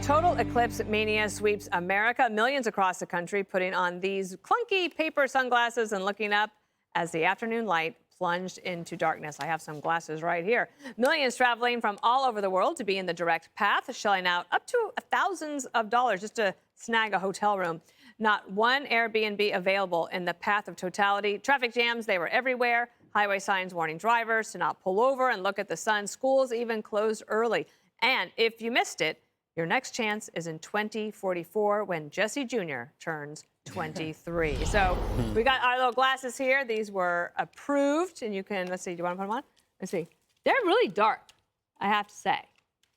Total eclipse mania sweeps America. Millions across the country putting on these clunky paper sunglasses and looking up as the afternoon light plunged into darkness. I have some glasses right here. Millions traveling from all over the world to be in the direct path, shelling out up to thousands of dollars just to snag a hotel room. Not one Airbnb available in the path of totality. Traffic jams, they were everywhere. Highway signs warning drivers to not pull over and look at the sun. Schools even closed early. And if you missed it, your next chance is in 2044 when Jesse Jr. turns 23. So we got our little glasses here. These were approved, and you can, let's see, do you want to put them on? Let's see. They're really dark, I have to say.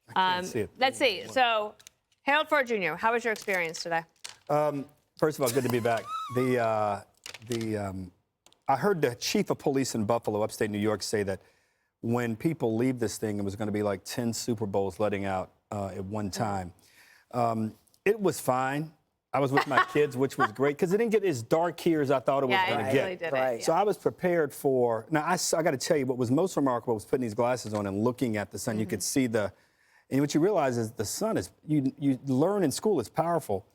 I can't see it. Let's see. So, Harold Ford Jr., how was your experience today? First of all, good to be back. I heard the chief of police in Buffalo, upstate New York, say that when people leave this thing, it was going to be like 10 Super Bowls letting out at one time. It was fine. I was with my kids, which was great, because it didn't get as dark here as I thought it was going to get. Really did it. So I was prepared for, now I got to tell you, what was most remarkable was putting these glasses on and looking at the sun. You could see and what you realize is the sun is, you learn in school it's powerful,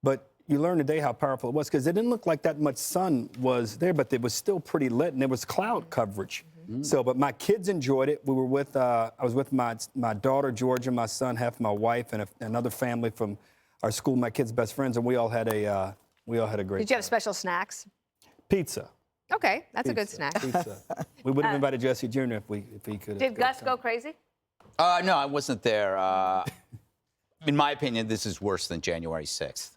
but you learn today how powerful it was, because it didn't look like that much sun was there, but it was still pretty lit, and there was cloud coverage. So, but my kids enjoyed it. We were with, I was with my daughter, Georgia, my son, half my wife, and another family from our school, my kids' best friends, and we all had a great Did you have special snacks? Pizza. Okay, that's a good snack. Pizza. We would have invited Jesse Jr. if he could have. Did Gus go crazy? No, I wasn't there. In my opinion, this is worse than January 6th.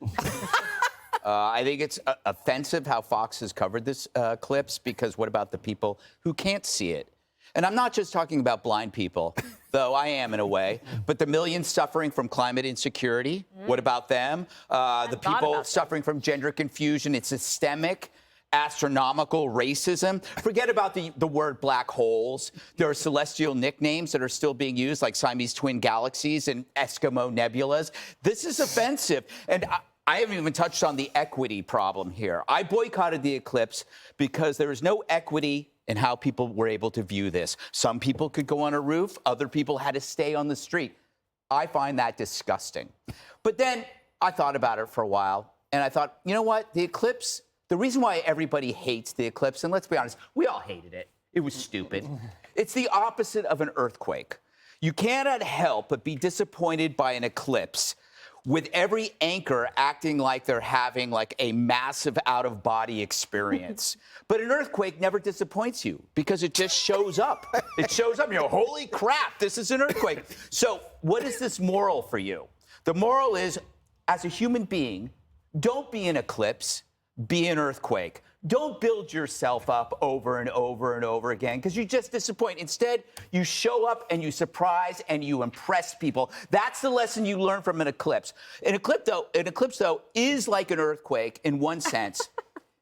I think it's offensive how Fox has covered this eclipse, because what about the people who can't see it? And I'm not just talking about blind people, though I am in a way, but the millions suffering from climate insecurity. What about them? The people suffering from gender confusion. It's systemic, astronomical racism. Forget about the word black holes. There are celestial nicknames that are still being used, like Siamese twin galaxies and Eskimo nebulas. This is offensive. And I haven't even touched on the equity problem here. I boycotted the eclipse because there is no equity in how people were able to view this. Some people could go on a roof. Other people had to stay on the street. I find that disgusting. But then I thought about it for a while, and I thought, you know what? The eclipse, the reason why everybody hates the eclipse, and let's be honest, we all hated it. It was stupid. It's the opposite of an earthquake. You cannot help but be disappointed by an eclipse with every anchor acting like they're having like a massive out-of-body experience. But an earthquake never disappoints you, because it just shows up. It shows up, and you go, holy crap, this is an earthquake. So what is this moral for you? The moral is, as a human being, don't be an eclipse, be an earthquake. Don't build yourself up over and over and over again, because you just disappoint. Instead, you show up and you surprise and you impress people. That's the lesson you learn from an eclipse. An eclipse, though, is like an earthquake in one sense.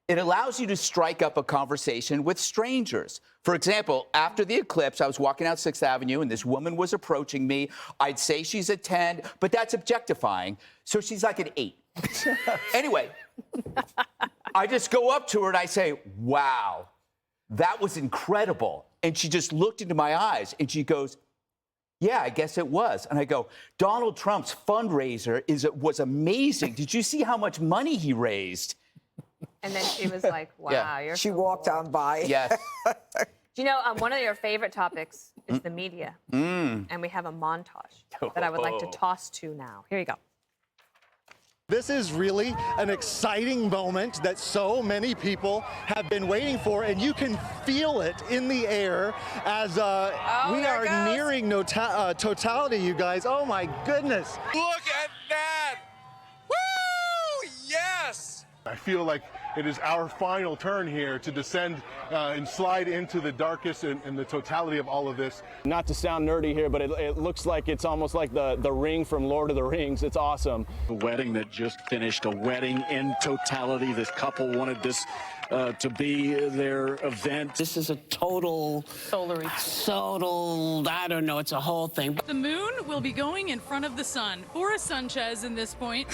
It allows you to strike up a conversation with strangers. For example, after the eclipse, I was walking out 6th Avenue, and this woman was approaching me. I'd say she's a 10, but that's objectifying. So she's like an 8. Anyway, I just go up to her and I say, wow, that was incredible. And she just looked into my eyes and she goes, yeah, I guess it was. And I go, Donald Trump's fundraiser was amazing. Did you see how much money he raised? And then she was like, wow, you're She so walked cool. on by. Yes. Do you know, one of your favorite topics is the media. And we have a montage that I would like to toss to now. Here you go. This is really an exciting moment that so many people have been waiting for, and you can feel it in the air as we are nearing totality, you guys. Oh my goodness. Look at that! Woo! Yes! I feel like it is our final turn here to descend and slide into the darkest and the totality of all of this. Not to sound nerdy here, but it looks like it's almost like the ring from Lord of the Rings. It's awesome. A wedding that just finished, a wedding in totality. This couple wanted this to be their event. This is a total, I don't know, it's a whole thing. The moon will be going in front of the sun. Boris Sanchez in this point.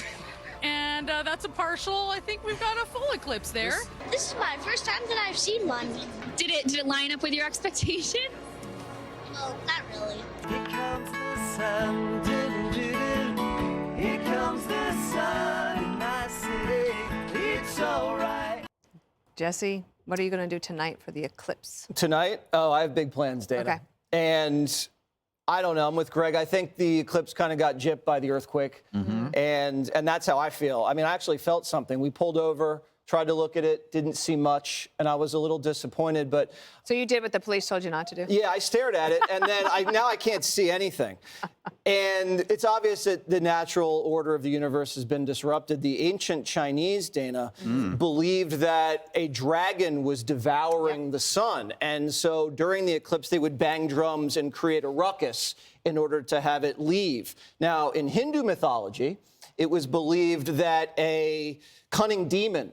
And that's a partial. I think we've got a full eclipse there. This is my first time that I've seen one. Did it line up with your expectation? Well, not really. Here comes the sun. Here Jesse, what are you going to do tonight for the eclipse? Tonight? Oh, I have big plans, Dana. Okay. And I don't know. I'm with Greg. I think the eclipse kind of got gypped by the earthquake. And that's how I feel. I mean, I actually felt something. We pulled over, tried to look at it, didn't see much, and I was a little disappointed. But So you did what the police told you not to do? yeah, I stared at it, and then now I can't see anything. And it's obvious that the natural order of the universe has been disrupted. The ancient Chinese, Dana, believed that a dragon was devouring the sun. And so during the eclipse, they would bang drums and create a ruckus in order to have it leave. Now, in Hindu mythology, it was believed that a cunning demon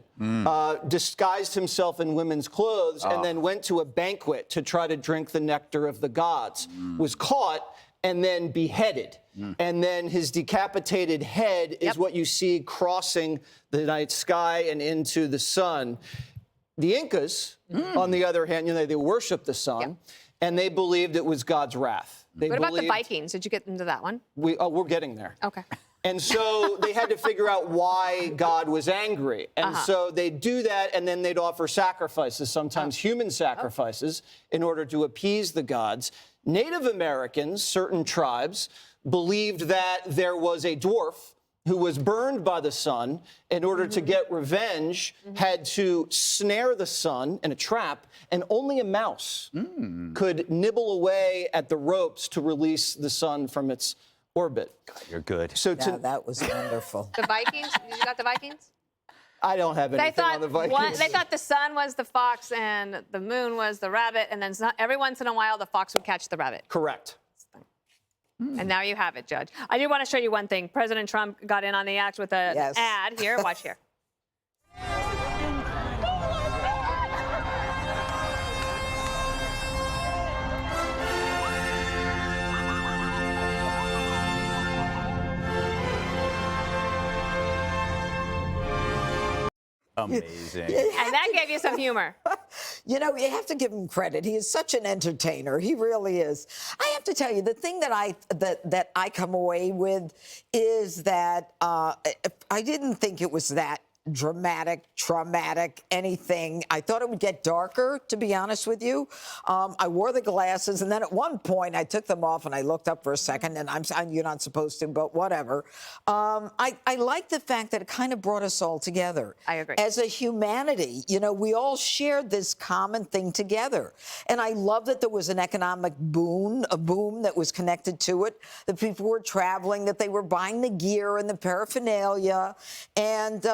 disguised himself in women's clothes and then went to a banquet to try to drink the nectar of the gods, was caught and then beheaded. And then his decapitated head is what you see crossing the night sky and into the sun. The Incas, on the other hand, they worshiped the sun, and they believed it was God's wrath. What about the Vikings? Did you get into that one? We're getting there. Okay. And so they had to figure out why God was angry. And so they'd do that, and then they'd offer sacrifices, sometimes human sacrifices, in order to appease the gods. Native Americans, certain tribes, believed that there was a dwarf who was burned by the sun, in order to get revenge, had to snare the sun in a trap, and only a mouse could nibble away at the ropes to release the sun from its orbit. God, you're good. So that was wonderful. The Vikings? You got the Vikings? I don't have anything on the Vikings. They thought the sun was the fox and the moon was the rabbit, and then every once in a while the fox would catch the rabbit. Correct. And now you have it, Judge. I do want to show you one thing. President Trump got in on the act with an ad here. Watch here. Amazing. And that gave you some humor. You know, you have to give him credit. He is such an entertainer. He really is. I have to tell you, the thing that I come away with is that I didn't think it was that dramatic, traumatic, anything. I thought it would get darker, to be honest with you. I wore the glasses, and then at one point I took them off and I looked up for a second, and you're not supposed to, but whatever. I like the fact that it kind of brought us all together. I agree. As a humanity, we all shared this common thing together. And I love that there was an economic boom, a boom that was connected to it, that people were traveling, that they were buying the gear and the paraphernalia, and,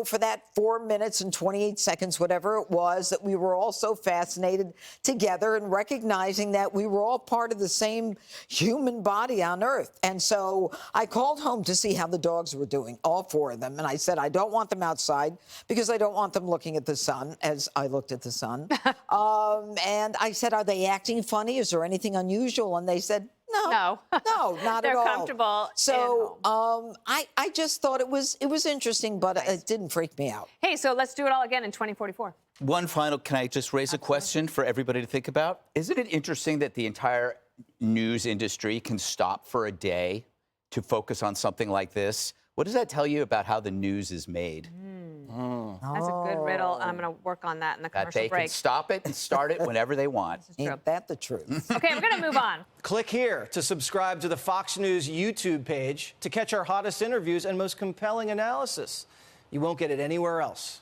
for that 4 minutes and 28 seconds, whatever it was, that we were all so fascinated together and recognizing that we were all part of the same human body on Earth. And so I called home to see how the dogs were doing, all 4 of them. And I said, I don't want them outside because I don't want them looking at the sun, as I looked at the sun. And I said, are they acting funny? Is there anything unusual? And they said, no, not at all. They're comfortable. So I just thought it was interesting, but it didn't freak me out. Hey, so let's do it all again in 2044. One final, can I just raise a question for everybody to think about? Isn't it interesting that the entire news industry can stop for a day to focus on something like this? What does that tell you about how the news is made? That's a good riddle, and I'm going to work on that in the commercial break. They can stop it and start it whenever they want. Ain't that the truth? Okay, we're going to move on. Click here to subscribe to the Fox News YouTube page to catch our hottest interviews and most compelling analysis. You won't get it anywhere else.